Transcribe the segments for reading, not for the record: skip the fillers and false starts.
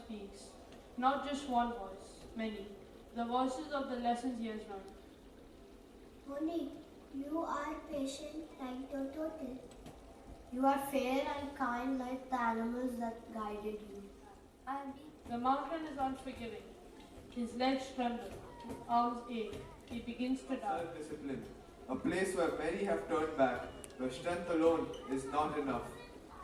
speaks. Not just one voice, many. The voices of the lessons he has learned. Moni, you are patient like the turtle. You are fair and kind like the animals that guided you. The mountain is unforgiving. His legs tremble, arms ache. He begins to doubt. Self-discipline, a place where many have turned back, where strength alone is not enough.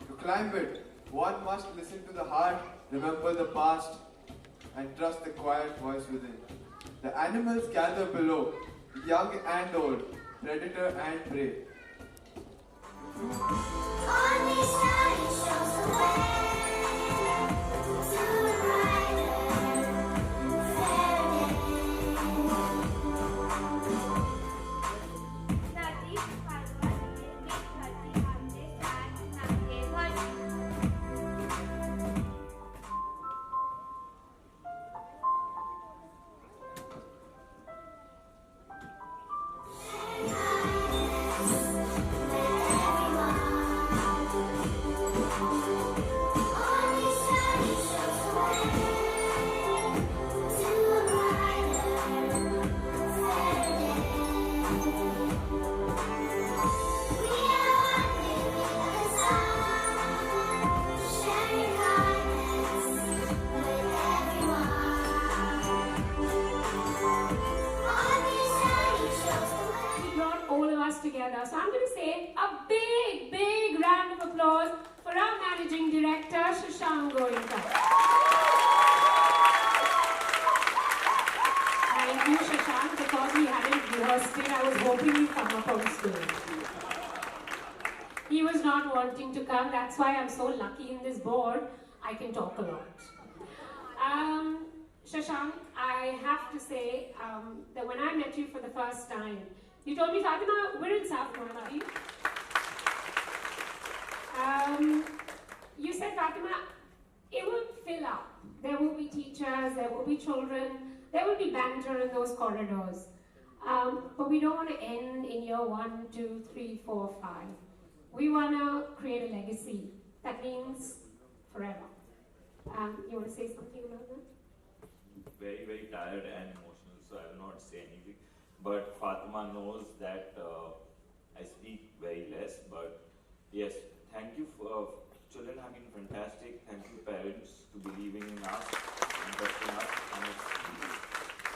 To climb it, one must listen to the heart, remember the past, and trust the quiet voice within. The animals gather below, young and old, predator and prey. On these shining shows the way to a brighter, fairer day. Nadi Parvat Nirmit Dhati Humne Sat Nage Bhati. Together. So I'm going to say a big, big round of applause for our Managing Director, Shashank Goenka. Thank you, Shashank, because we hadn't rehearsed it. I was hoping you'd come up on stage. He was not wanting to come. That's why I'm so lucky in this board. I can talk a lot. Shashank, I have to say that when I met you for the first time, you told me, Fatima, we're in South Mumbai. You said, Fatima, it will fill up. There will be teachers, there will be children, there will be banter in those corridors. But we don't want to end in year 1, 2, 3, 4, 5. We want to create a legacy. That means forever. You want to say something about that? Very, very tired and emotional, so I will not say anything. But Fatima knows that I speak very less. But yes, thank you for children have been fantastic. Thank you parents to believing in us and trusting us. And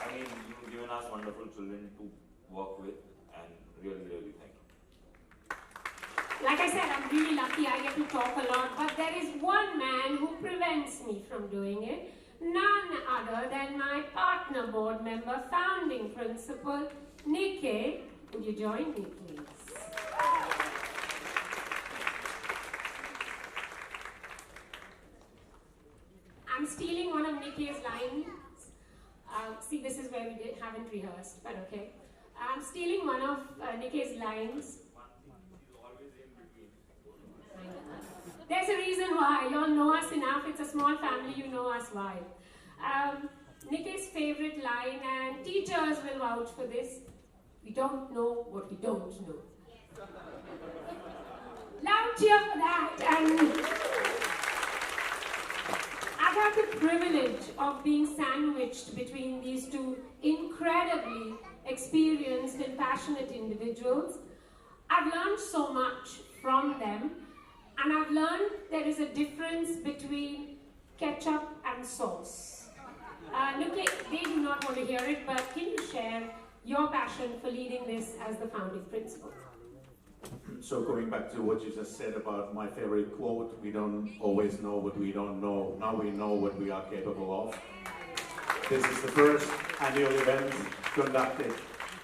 I mean, you've given us wonderful children to work with, and really, really thank you. Like I said, I'm really lucky I get to talk a lot, but there is one man who prevents me from doing it. None other than my partner board member, founding principal, Nikkei. Would you join me, please? I'm stealing one of Nikkei's lines. See, this is where we haven't rehearsed, but okay. I'm stealing one of Nikkei's lines. There's a reason why. You all know us enough. It's a small family. You know us why. Nikkei's favorite line, and teachers will vouch for this. We don't know what we don't know. Loud cheer for that. And I've had the privilege of being sandwiched between these two incredibly experienced and passionate individuals. I've learned so much from them. And I've learned there is a difference between ketchup and sauce. Nikkei, they do not want to hear it, but can you share your passion for leading this as the founding principal? So going back to what you just said about my favorite quote, we don't always know what we don't know. Now we know what we are capable of. This is the first annual event conducted.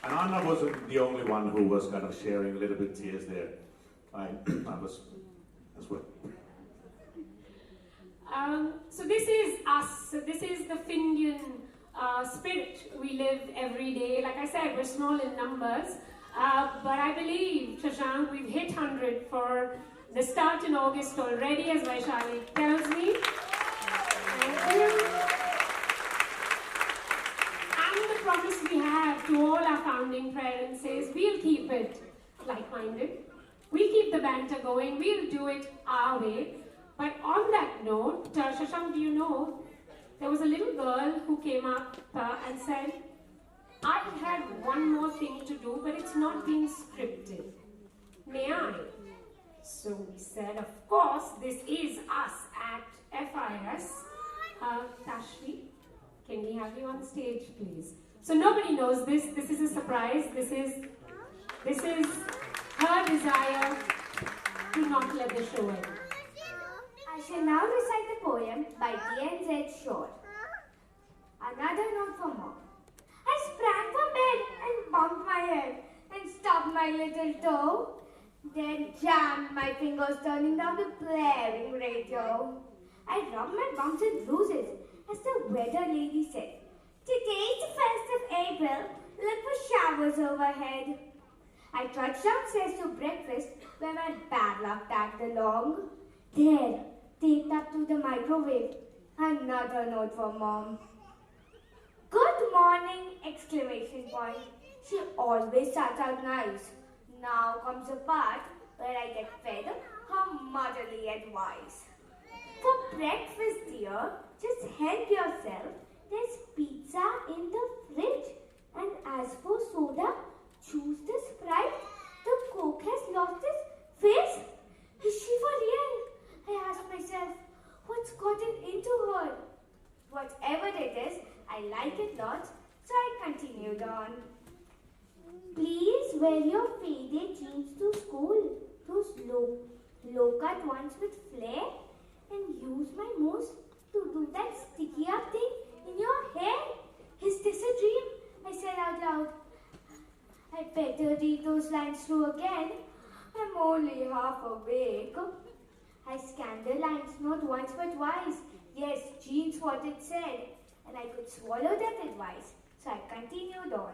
And Anna wasn't the only one who was kind of sharing a little bit tears there. I was as well. So this is us. So this is the Finland spirit we live every day. Like I said, we're small in numbers, but I believe, Shashank, we've hit 100 for the start in August already, as Vaishali tells me. Thank you. And the promise we have to all our founding parents is we'll keep it like-minded. We'll keep the banter going. We'll do it our way. But on that note, Shashank, do you know there was a little girl who came up and said, I had one more thing to do, but it's not being scripted. May I? So we said, of course, this is us at FIS. Tashvi, can we have you on stage, please? So nobody knows this. This is a surprise. This is her desire to not let the show end. I shall now recite the poem by D.N.Z. Shore. Another note for Mom. I sprang from bed and bumped my head and stubbed my little toe. Then jammed my fingers turning down the blaring radio. I rubbed my bumps and bruises as the weather lady said, today's the 1st of April, look for showers overhead. I trudged downstairs to breakfast where my bad luck tagged along. There, taped up to the microwave, another note for Mom. Good morning! Exclamation point. She always starts out nice. Now comes the part where I get fed her motherly advice. For breakfast, dear, just help yourself. There's pizza in the fridge. And as for soda, choose the Sprite. The Coke has lost its fizz. Is she for real? I asked myself, what's gotten into her? Whatever it is, I like it lots, so I continued on. Please wear your faded jeans to school, those low-cut ones with flair, and use my mousse to do that sticky up thing in your hair. Is this a dream? I said out loud. I better read those lines through again. I'm only half awake. I scanned the lines not once but twice. Yes, jeans what it said. And I could swallow that advice, so I continued on.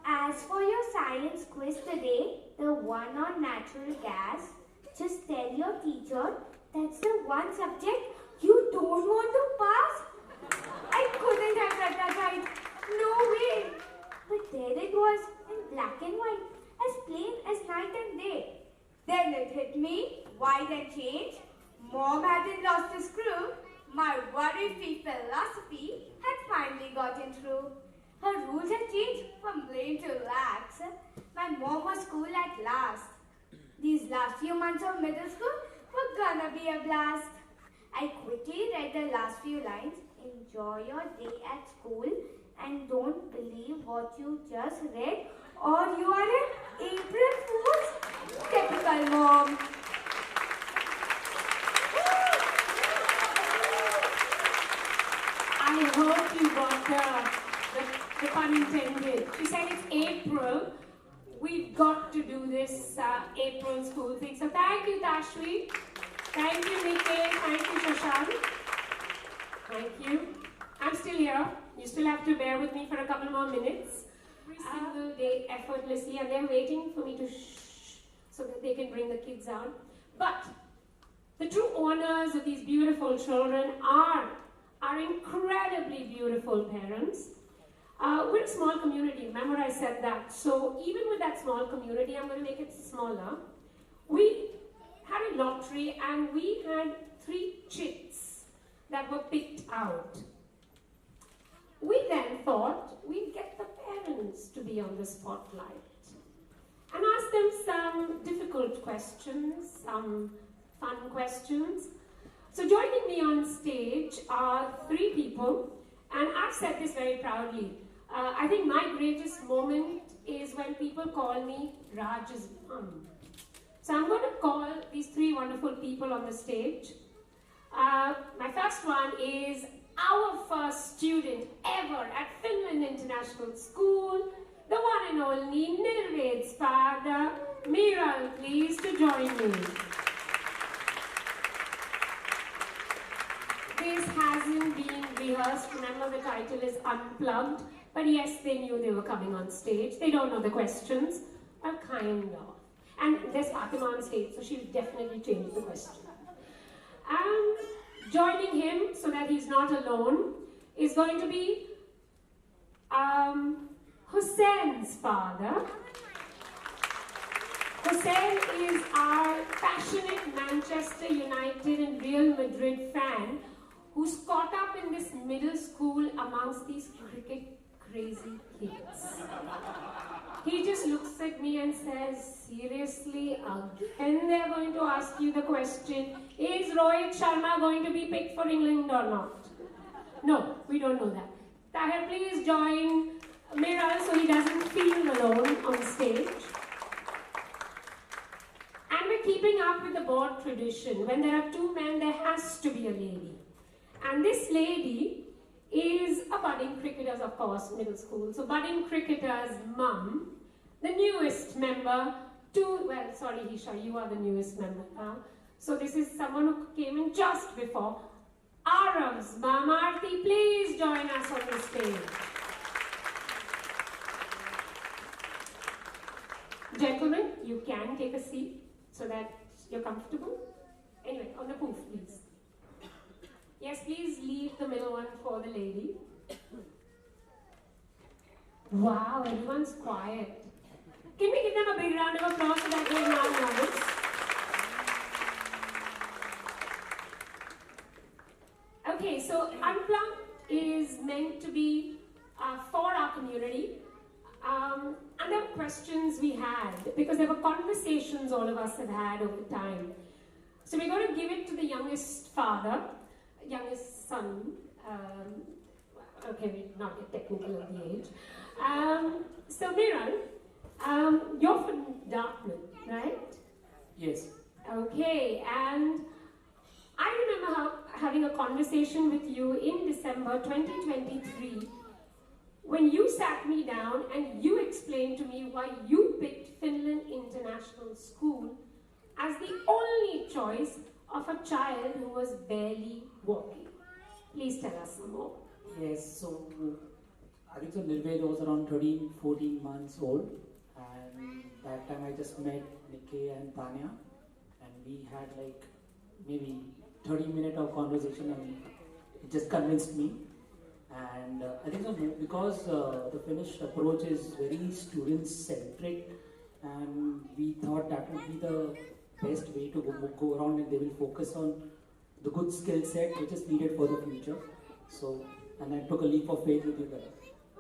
As for your science quiz today, the one on natural gas, just tell your teacher that's the one subject you don't want to pass. I couldn't have read that right. No way. But there it was in black and white, as plain as night and day. Then it hit me, white and change. Mom hadn't lost a screw. My worry-free philosophy had finally gotten through. Her rules had changed from blame to lax. My mom was cool at last. These last few months of middle school were gonna be a blast. I quickly read the last few lines. Enjoy your day at school and don't believe what you just read or you are an April Fool's. Typical mom. I hope you got the pun intended. She said it's April. We've got to do this April school thing. So thank you, Tashvi. Thank you, Nikhil. Thank you, Shashank. Thank you. I'm still here. You still have to bear with me for a couple more minutes. Every single day, effortlessly, and they're waiting for me to shh so that they can bring the kids out. But the true owners of these beautiful children are incredibly beautiful parents. We're a small community, remember I said that. So even with that small community, I'm going to make it smaller. We had a lottery and we had 3 chits that were picked out. We then thought we'd get the parents to be on the spotlight and ask them some difficult questions, some fun questions. So joining me on stage are 3 people, and I've said this very proudly. I think my greatest moment is when people call me Raj's mum. So I'm going to call these 3 wonderful people on the stage. My first one is our first student ever at Finland International School, the one and only Nirved's father, Miral, please to join me. This hasn't been rehearsed. Remember, the title is Unplugged. But yes, they knew they were coming on stage. They don't know the questions, but kind of. And there's Fatima on stage, so she'll definitely change the question. Joining him, so that he's not alone, is going to be Hussein's father. Hussein is our passionate Manchester United and Real Madrid fan who's caught up in this middle school amongst these cricket crazy kids. He just looks at me and says, seriously, again they're going to ask you the question, is Rohit Sharma going to be picked for England or not? No, we don't know that. Tahir, please join Miral so he doesn't feel alone on stage. And we're keeping up with the board tradition. When there are two men, there has to be a lady. And this lady is a budding cricketer's, of course, middle school. So budding cricketer's mum, the newest member well, sorry, Hisha, you are the newest member now. So this is someone who came in just before. Arav's mum, Aarti, please join us on the stage. Gentlemen, you can take a seat so that you're comfortable. Anyway, on the poof, please. Yes, please leave the middle one for the lady. Wow, everyone's quiet. Can we give them a big round of applause for that great noise? Okay, so Unplugged is meant to be for our community. And there were questions we had, because there were conversations all of us have had over time. So we're going to give it to the youngest son. Okay, we're not yet technical of the age. So Viral, you're from Dartmouth, right? Yes. Okay, and I remember having a conversation with you in December 2023 when you sat me down and you explained to me why you picked Finland International School as the only choice of a child who was barely walking. Please tell us some more. Yes, so I think so Nirved was around 13, 14 months old, and that time I just met Nikki and Tanya, and we had like maybe 30 minutes of conversation, and it just convinced me. And I think so because the Finnish approach is very student-centric, and we thought that would be the best way to go around, and they will focus on the good skill set which is needed for the future. So, and I took a leap of faith with you guys.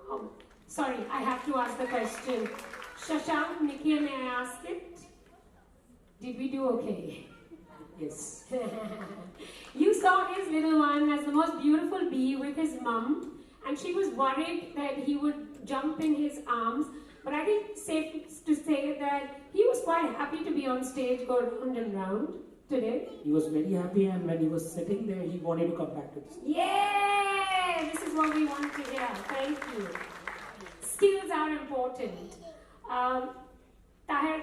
Oh, sorry, I have to ask the question. Shashank, Nikki, may I ask it? Did we do okay? Yes. You saw his little one as the most beautiful bee with his mum, and she was worried that he would jump in his arms. But I think it's safe to say that he was quite happy to be on stage, go round and round today. He was very happy, and when he was sitting there, he wanted to come back to this. Yay! This is what we want to hear. Thank you. Skills are important. Tahir,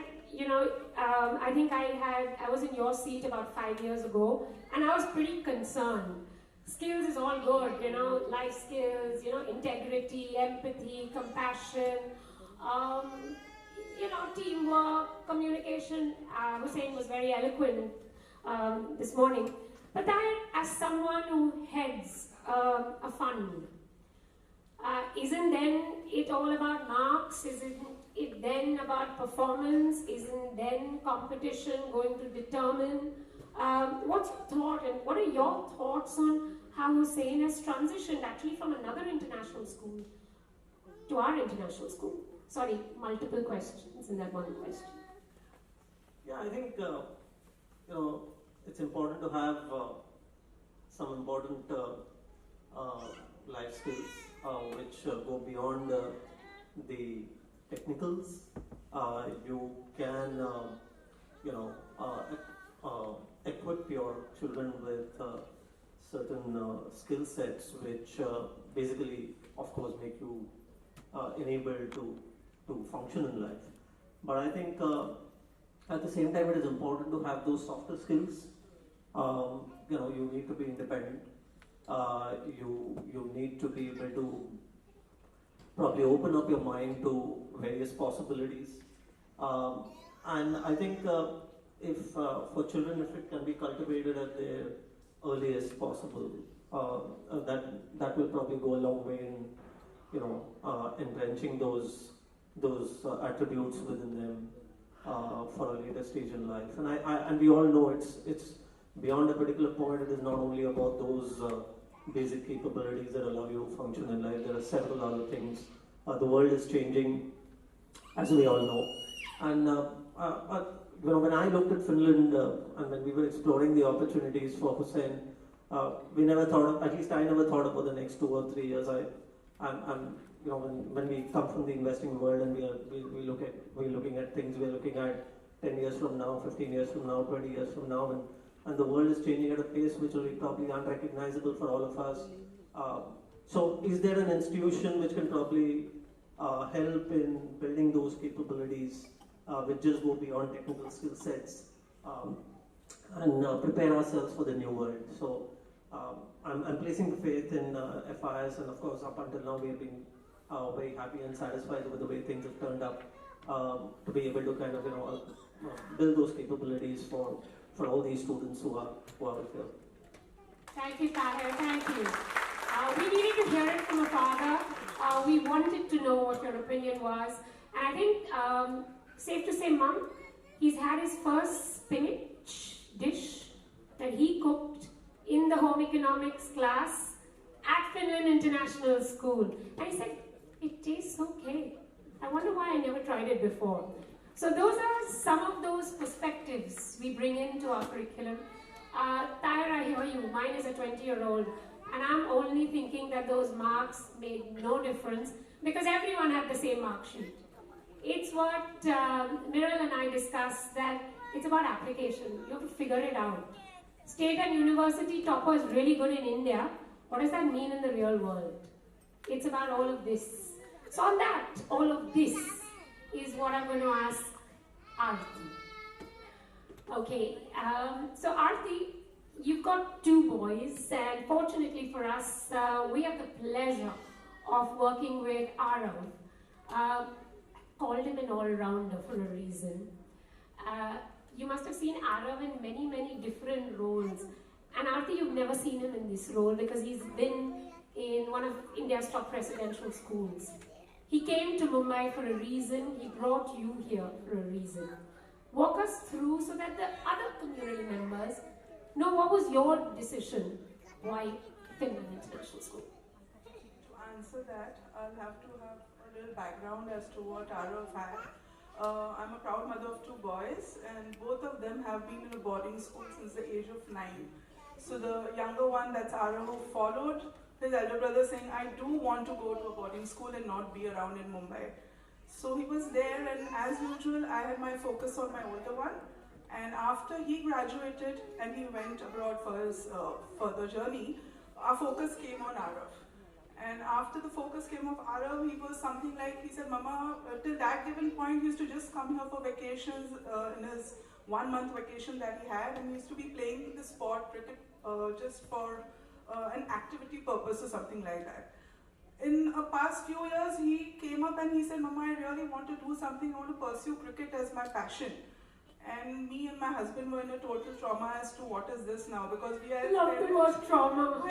I think I was in your seat about 5 years ago, and I was pretty concerned. Skills is all good, life skills, integrity, empathy, compassion, teamwork, communication. Hussein was very eloquent this morning. But Tahir, as someone who heads a fund, isn't then it all about marks? Isn't it then about performance? Isn't then competition going to determine? What's your thought, and what are your thoughts on how Hussein has transitioned actually from another international school to our international school? Sorry, multiple questions in that one question. Yeah, I think it's important to have some important life skills which go beyond the technicals. You can equip your children with certain skill sets which basically, of course, make you enabled to function in life. But I think at the same time it is important to have those softer skills. You need to be independent. You need to be able to probably open up your mind to various possibilities. And I think if for children, if it can be cultivated at their earliest possible, that will probably go a long way in entrenching those attributes within them for a later stage in life. And we all know it's beyond a particular point. It is not only about those basic capabilities that allow you to function in life. There are several other things. The world is changing, as we all know. And when I looked at Finland and when we were exploring the opportunities for Hussein, we never thought, at least I never thought about the next 2 or 3 years. When we come from the investing world and we're looking at things, we're looking at 10 years from now, 15 years from now, 20 years from now, and the world is changing at a pace which will be probably unrecognizable for all of us. So is there an institution which can probably help in building those capabilities which just go beyond technical skill sets and prepare ourselves for the new world? So I'm placing the faith in FIS, and of course up until now we have been very happy and satisfied with the way things have turned up to be able to kind of build those capabilities for all these students who are here. Thank you, Tahir. Thank you. We needed to hear it from a father. We wanted to know what your opinion was. And I think, safe to say, Mum, he's had his first spinach dish that he cooked in the home economics class at Finland International School. And he said, it tastes okay. I wonder why I never tried it before. So those are some of those perspectives we bring into our curriculum. Tahir, I hear you. Mine is a 20-year-old. And I'm only thinking that those marks made no difference because everyone had the same mark sheet. It's what Miral and I discussed, that it's about application. You have to figure it out. State and university topper is really good in India. What does that mean in the real world? It's about all of this. So on that, all of this is what I'm going to ask Aarti. Okay, so Aarti, you've got 2 boys, and fortunately for us, we have the pleasure of working with Arav. Called him an all-rounder for a reason. You must have seen Arav in many, many different roles. And Aarti, you've never seen him in this role because he's been in one of India's top residential schools. He came to Mumbai for a reason. He brought you here for a reason. Walk us through so that the other community members know what was your decision. Why Finland International School? To answer that, I'll have to have a little background as to what Arav had. I'm a proud mother of 2 boys, and both of them have been in a boarding school since the age of 9. So the younger one, that's Arav, followed his elder brother saying, I do want to go to a boarding school and not be around in Mumbai. So he was there, and as usual, I had my focus on my older one. And after he graduated and he went abroad for his further journey, our focus came on Arav. And after the focus came on Arav, he was something like, he said, Mama, till that given point, he used to just come here for vacations in his 1-month vacation that he had, and he used to be playing the sport cricket just for an activity purpose or something like that. In the past few years, he came up and he said, Mama, I really want to do something, I want to pursue cricket as my passion. And me and my husband were in a total trauma as to what is this now, because we are... Love the word trauma.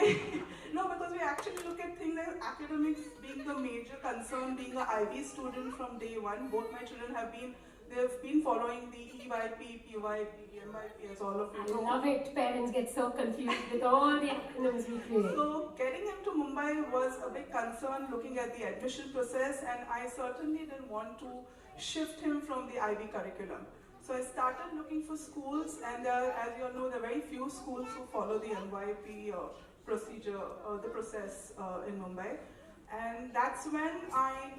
No, because we actually look at things like academics being the major concern, being an IB student from day one. Both my children have been following the EYP, PYP, MYP, as all of you know. I love it. Parents get so confused with all the acronyms we create. So getting him to Mumbai was a big concern, looking at the admission process, and I certainly didn't want to shift him from the IB curriculum. So I started looking for schools, and as you all know, there are very few schools who follow the NYP procedure, the process in Mumbai. And that's when I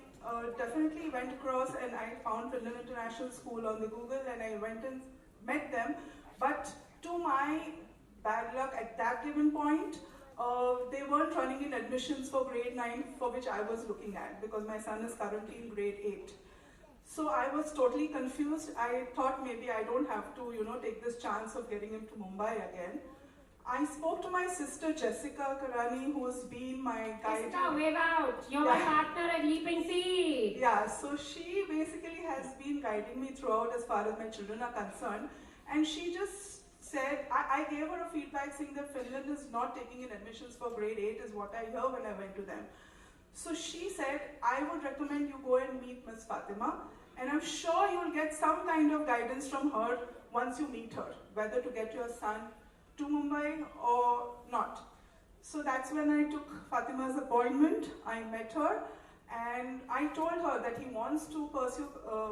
definitely went across and I found Finland International School on the Google, and I went and met them. But to my bad luck at that given point, they weren't running in admissions for grade 9, for which I was looking at, because my son is currently in grade 8. So I was totally confused. I thought maybe I don't have to, take this chance of getting him to Mumbai again. I spoke to my sister Jessica Karani, who's been my guide. Jessica, wave out. You're my partner at Leaping Feet. Yeah, so she basically has been guiding me throughout as far as my children are concerned. And she just said, I gave her a feedback saying that Finland is not taking in admissions for grade 8 is what I heard when I went to them. So she said, I would recommend you go and meet Miss Fatima, and I'm sure you'll get some kind of guidance from her once you meet her, whether to get your son to Mumbai or not. So that's when I took Fatima's appointment. I met her and I told her that he wants to pursue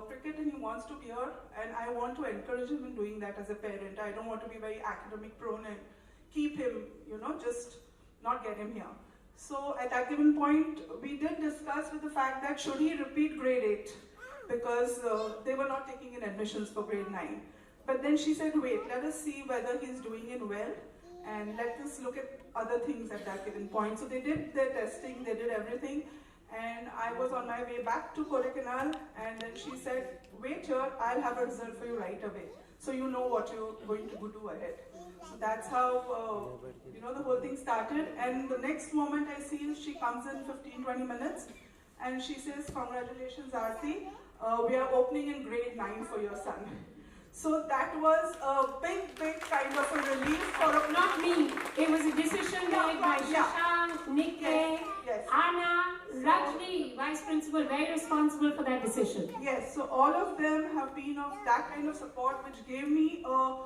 cricket and he wants to be here, and I want to encourage him in doing that as a parent. I don't want to be very academic prone and keep him, just not get him here. So at that given point, we did discuss with the fact that should he repeat grade 8, because they were not taking in admissions for grade 9. But then she said, wait, let us see whether he's doing it well, and let us look at other things at that given point. So they did their testing, they did everything, and I was on my way back to Kodaikanal, and then she said, wait here, I'll have a result for you right away, so you know what you're going to do ahead. So that's how, the whole thing started. And the next moment I see she comes in 15-20 minutes, and she says, congratulations, Aarti, we are opening in grade 9 for your son. So that was a big kind of a relief for a... Not me. It was a decision made by Shashank, Nikkei, yes. Anna, Rajni, Vice Principal, very responsible for that decision. Yes, so all of them have been of that kind of support, which gave me a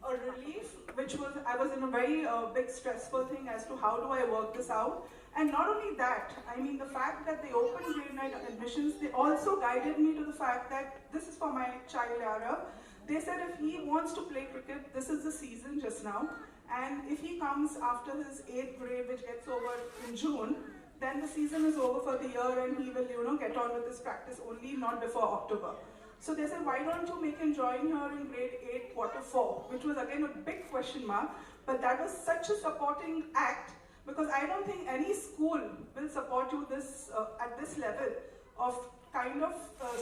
relief, which was, I was in a very big stressful thing as to how do I work this out. And not only that, I mean the fact that they opened grade 9 admissions, they also guided me to the fact that this is for my child Yara. They said if he wants to play cricket, this is the season just now. And if he comes after his 8th grade, which gets over in June, then the season is over for the year and he will, get on with his practice only, not before October. So they said, why don't you make him join here in grade 8, quarter 4, which was again a big question mark, but that was such a supporting act, because I don't think any school will support you this at this level of kind of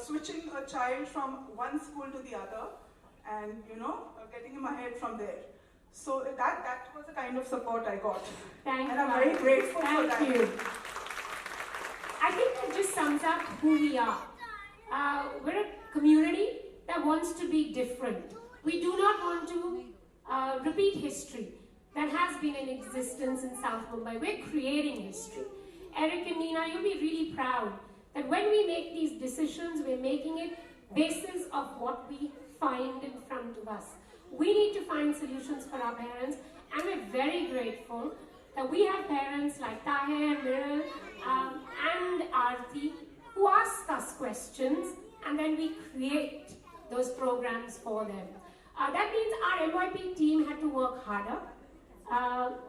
switching a child from one school to the other and, getting him ahead from there. So that was the kind of support I got. Thank and you. I'm very grateful for that. Thank you. I think it just sums up who we are. We're a community that wants to be different. We do not want to repeat history that has been in existence in South Mumbai. We're creating history. Eric and Nina, you'll be really proud that when we make these decisions, we're making it basis of what we find in front of us. We need to find solutions for our parents, and we're very grateful that we have parents like Tahir, Miral, and Aarti who ask us questions, and then we create those programs for them. That means our NYP team had to work harder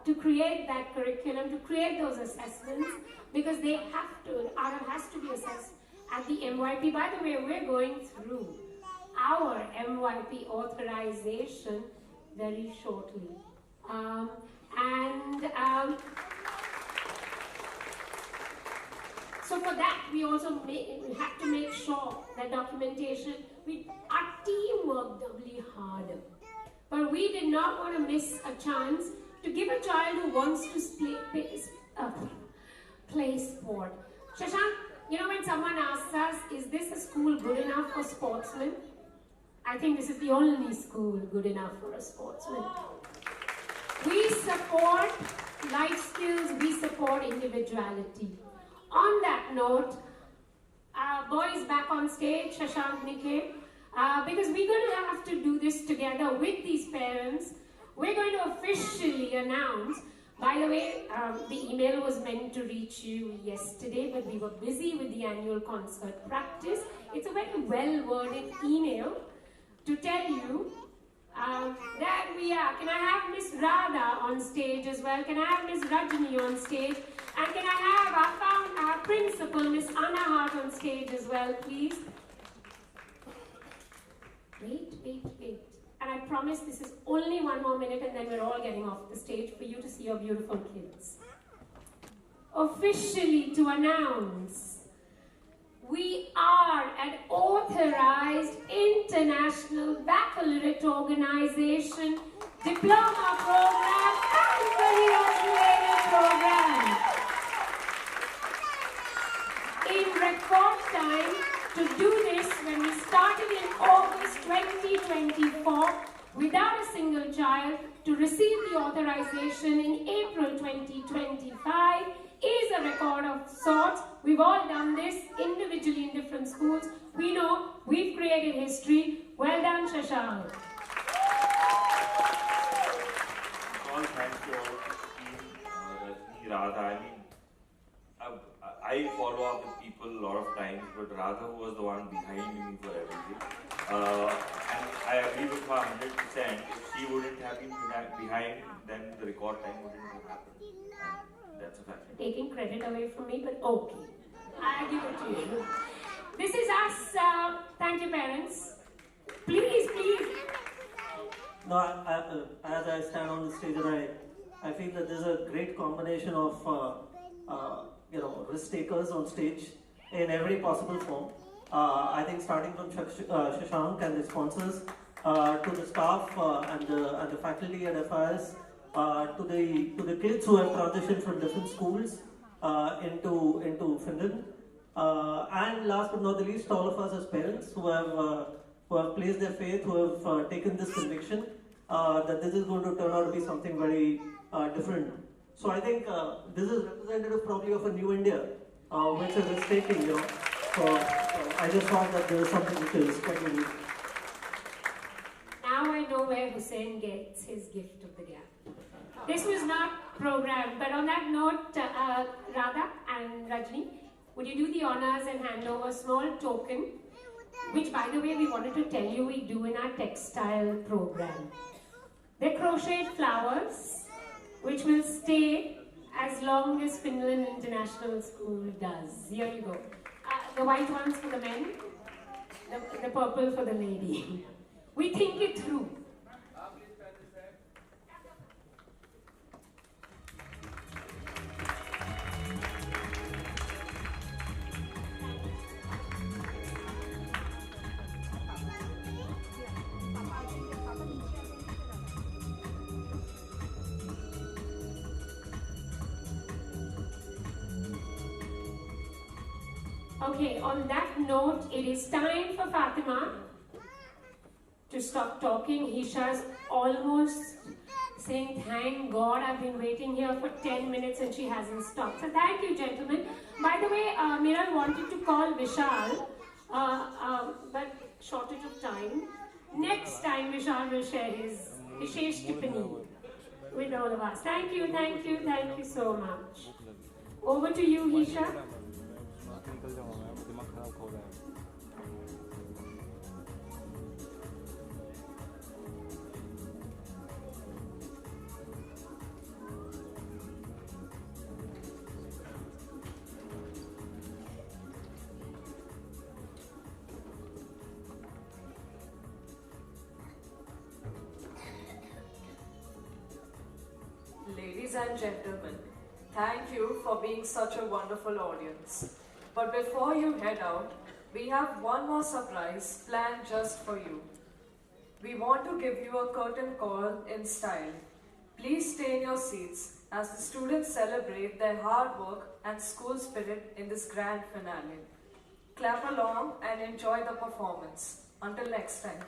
to create that curriculum, to create those assessments, because they have to, RM has to be assessed at the MYP. By the way, we're going through our MYP authorization very shortly. So for that, we also have to make sure that documentation, our team worked doubly harder. But we did not want to miss a chance to give a child who wants to play sport. Shashank, when someone asks us, is this a school good enough for sportsmen? I think this is the only school good enough for a sportsman. We support life skills, we support individuality. On that note, boys back on stage, Shashank, Nikkei, because we're going to have to do this together with these parents. We're going to officially announce, by the way, the email was meant to reach you yesterday, but we were busy with the annual concert practice. It's a very well-worded email to tell you that we are. Can I have Miss Radha on stage as well? Can I have Miss Rajni on stage? And can I have our principal, Miss Anna Hart, on stage as well, please? Wait. And I promise this is only one more minute and then we're all getting off the stage for you to see your beautiful kids. Officially to announce, we are an authorized international baccalaureate organization, diploma program and career-related program. In record time, to do this, when we started in August 2024, without a single child, to receive the authorization in April 2025 is a record of sorts. We've all done this individually in different schools. We know we've created history. Well done, Shashank. All thanks to all team, Rajni, Radha, I mean, I follow up with people a lot of times, but Radha was the one behind me for everything. And I agree with her 100%. If she wouldn't have been behind, then the record time wouldn't have happened. And that's a fact. Taking credit away from me, but okay. I give it to you. This is us. Thank you, parents. Please, please. No, as I stand on the stage, and I feel that there's a great combination of risk takers on stage in every possible form. I think starting from Shashank and the sponsors, to the staff and the faculty at FIS, to the kids who have transitioned from different schools into Finland, and last but not the least, all of us as parents who have placed their faith, who have taken this conviction that this is going to turn out to be something very different. So I think this is representative probably of a new India, which is risk-taking, So I just thought that there is something which is quite unique. Now I know where Hussein gets his gift of the gap. This was not programmed, but on that note, Radha and Rajni, would you do the honors and hand over a small token, which by the way we wanted to tell you we do in our textile program. They're crocheted flowers, which will stay as long as Finland International School does. Here you go. The white ones for the men, the purple for the lady. We think it through. Okay, on that note, it is time for Fatima to stop talking. Hisha's almost saying, thank God I've been waiting here for 10 minutes and she hasn't stopped. So thank you, gentlemen. By the way, Miran wanted to call Vishal, but shortage of time. Next time, Vishal will share his Vishesh Tippani with all of us. Thank you, thank you, thank you so much. Over to you, Hisha. Ladies and gentlemen, thank you for being such a wonderful audience. But before you head out, we have one more surprise planned just for you. We want to give you a curtain call in style. Please stay in your seats as the students celebrate their hard work and school spirit in this grand finale. Clap along and enjoy the performance. Until next time.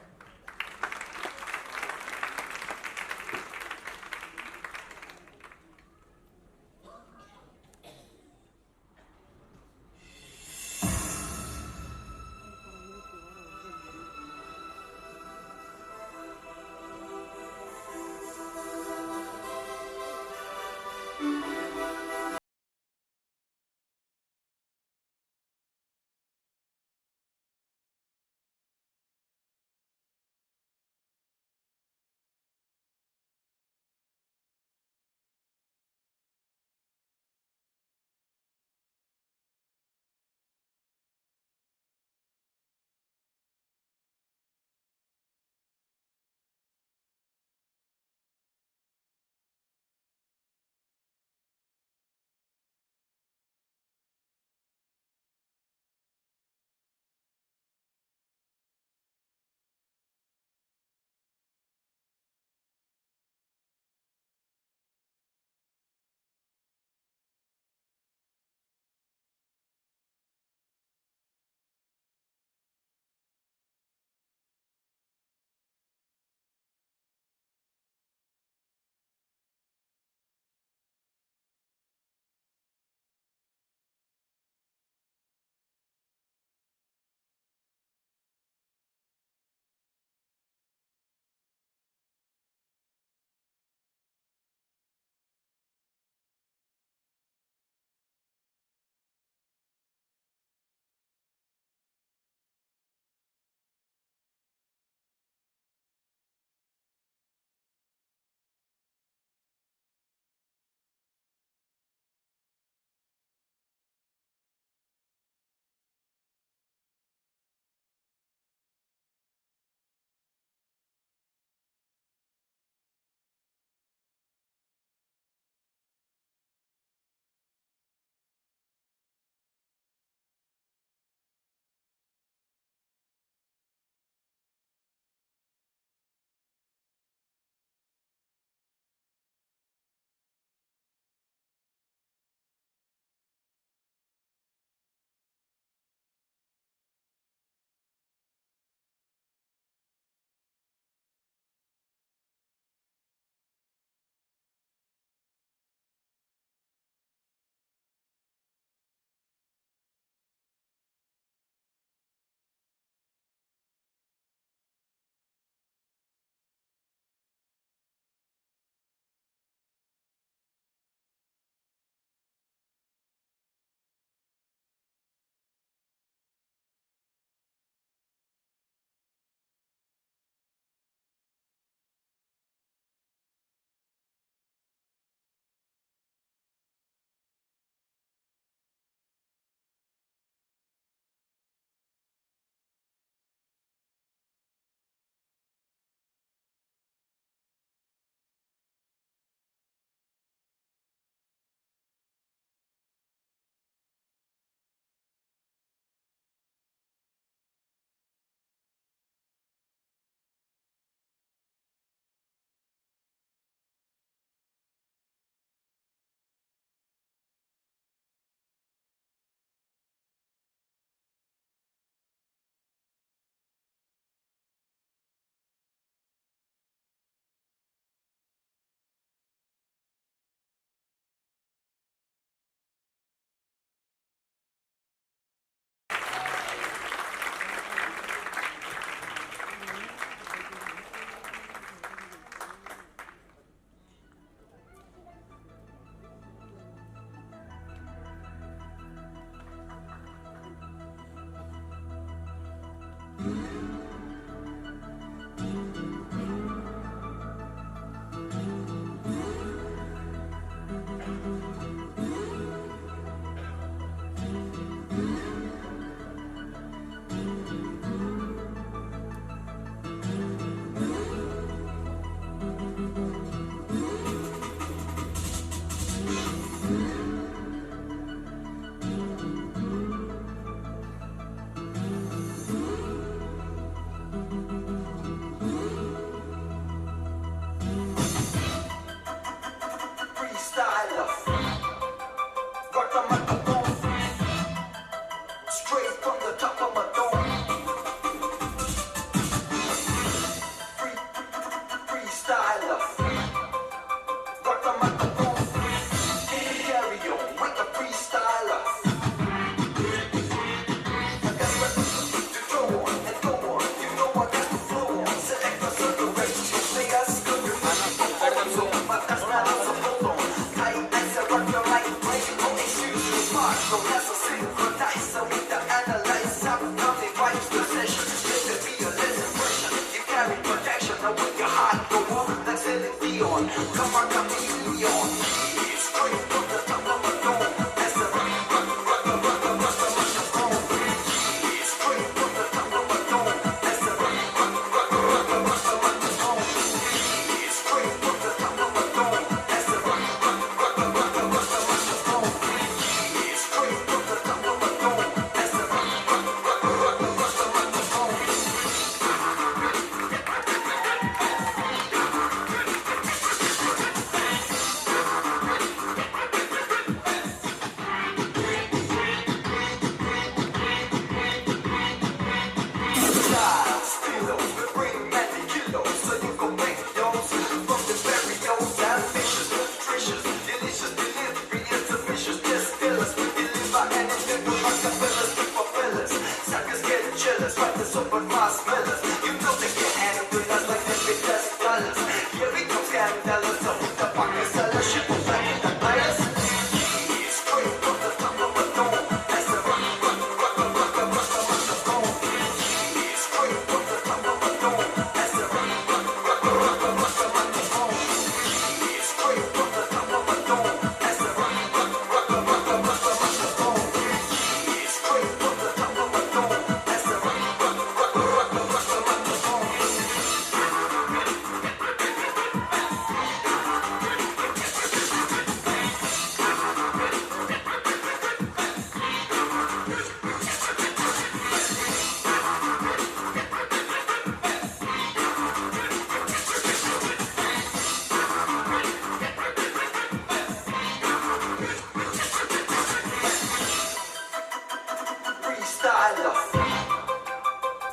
freestyler.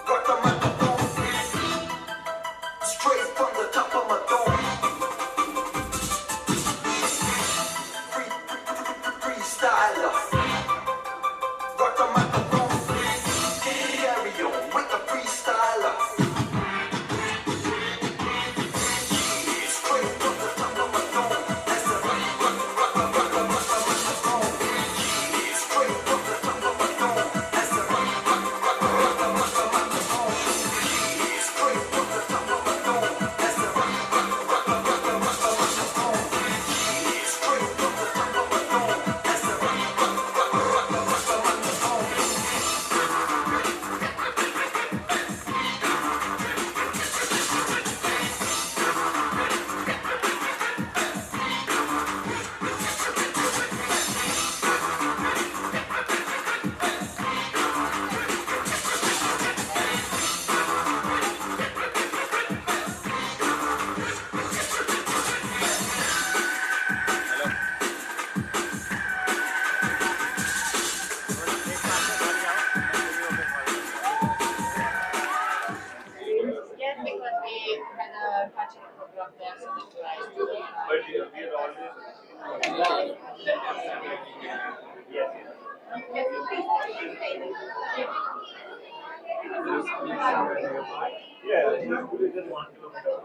Rock the microphone. Straight from the top of my dome. Freestyler. Rock the microphone. Carry on with the freestyler. Straight from the top of my dome. That's the rock the microphone. Straight from the top of my dome. That's the rock the microphone. Straight from the top of my dome. That's the rock the microphone. Straight from the top of my dome. That's the rock the Yes, because we had a cultural program there, so that's why. But we are always. Yes. Yeah, we just 1 kilometer.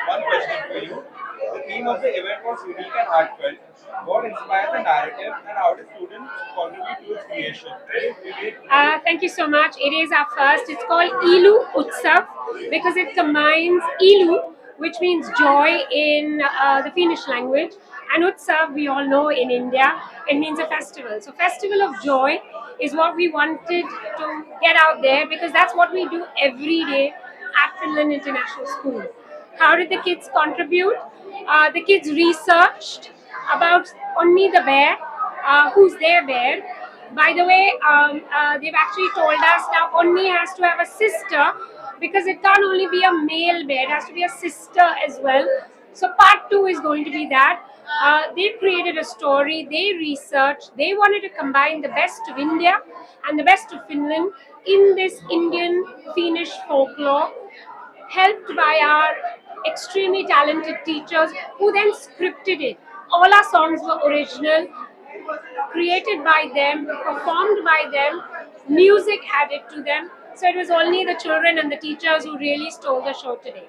One question for you. The theme of the event was unique and heartfelt. What inspired the narrative and how did students contribute to its creation? Thank you so much. It is our first. It's called Ilu Utsav because it combines Ilu, which means joy in the Finnish language, and Utsav, we all know in India, it means a festival. So, festival of joy is what we wanted to get out there because that's what we do every day at Finland International School. How did the kids contribute? The kids researched about Onni the bear, who's their bear. By the way, they've actually told us now Onni has to have a sister because it can't only be a male bear, it has to be a sister as well. So part 2 is going to be that. They created a story, they researched, they wanted to combine the best of India and the best of Finland in this Indian Finnish folklore, helped by our extremely talented teachers who then scripted it. All our songs were original, created by them, performed by them, music added to them. So it was only the children and the teachers who really stole the show today.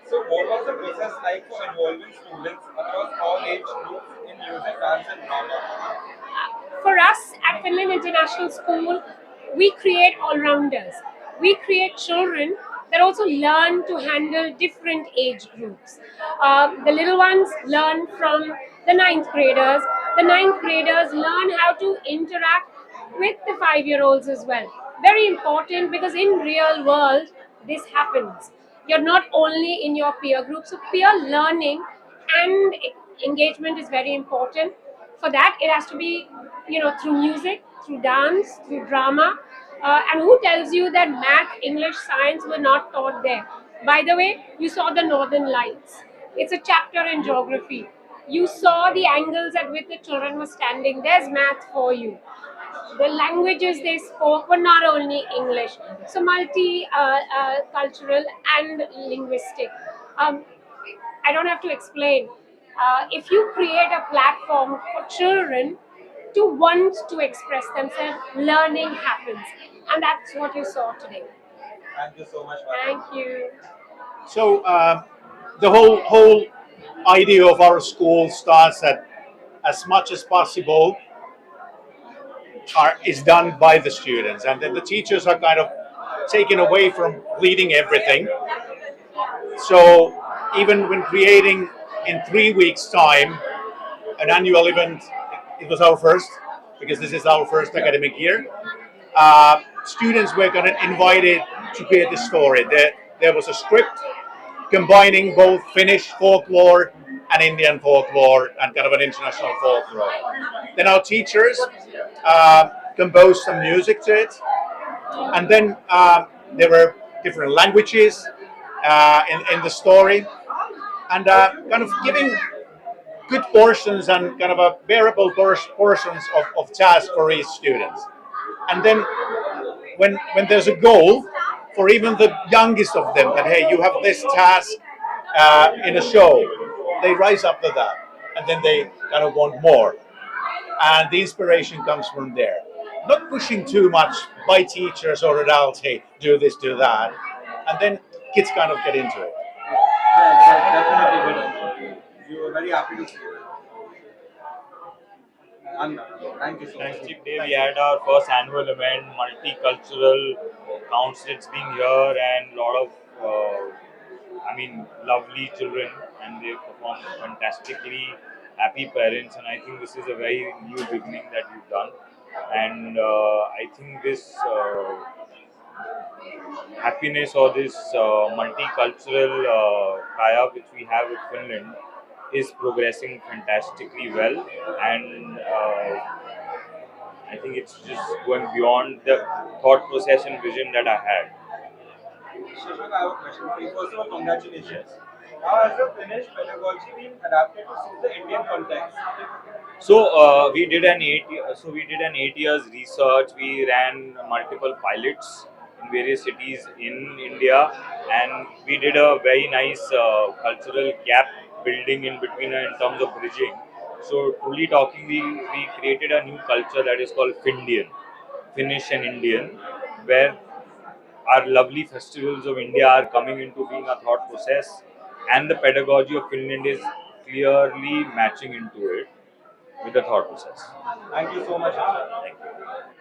So, what was the process like for involving students across all age groups in music, dance, and drama? For us at Finland International School, we create all-rounders. We create children that also learn to handle different age groups. The little ones learn from the ninth graders. The ninth graders learn how to interact with the 5-year-olds as well. Very important because in real world, this happens. You're not only in your peer group, so peer learning and engagement is very important. For that, it has to be, through music, through dance, through drama. And who tells you that math, English, science were not taught there? By the way, you saw the Northern Lights. It's a chapter in geography. You saw the angles at which the children were standing. There's math for you. The languages they spoke were not only English, so multi-cultural and linguistic. I don't have to explain. If you create a platform for children to want to express themselves, learning happens. And that's what you saw today. Thank you so much. Thank you. So the whole idea of our school starts at as much as possible is done by the students, and then the teachers are kind of taken away from leading everything. So even when creating in 3 weeks' time an annual event, it was our first because this is our first academic year. Students were kind of invited to create a story. There was a script combining both Finnish folklore and Indian folklore and kind of an international folklore. Then our teachers composed some music to it, and then there were different languages in the story, and kind of giving good portions and kind of a bearable portions of task for each student. And then when there's a goal for even the youngest of them that hey, you have this task in a show, they rise up to that, and then they kind of want more, and the inspiration comes from there. Not pushing too much by teachers or adults. Hey, do this, do that, and then kids kind of get into it. Definitely good. You were very happy to see it. Anna, thank you so much. Next day we had our first annual event, multicultural councils being here, and a lot of, lovely children, and they performed fantastically. Happy parents, and I think this is a very new beginning that we've done, and I think this happiness or this multicultural tie-up which we have with Finland is progressing fantastically well, and I think it's just going beyond the thought process and vision that I had. Shishak, I have a question for you. First of all, congratulations. How has the Finnish pedagogy been adapted to suit the Indian context? So we did an 8 years research. We ran multiple pilots in various cities in India, and we did a very nice cultural gap building in between in terms of bridging. So truly talking, we created a new culture that is called Findian, Finnish and Indian, where our lovely festivals of India are coming into being a thought process, and the pedagogy of Finland is clearly matching into it with the thought process. Thank you so much. Thank you.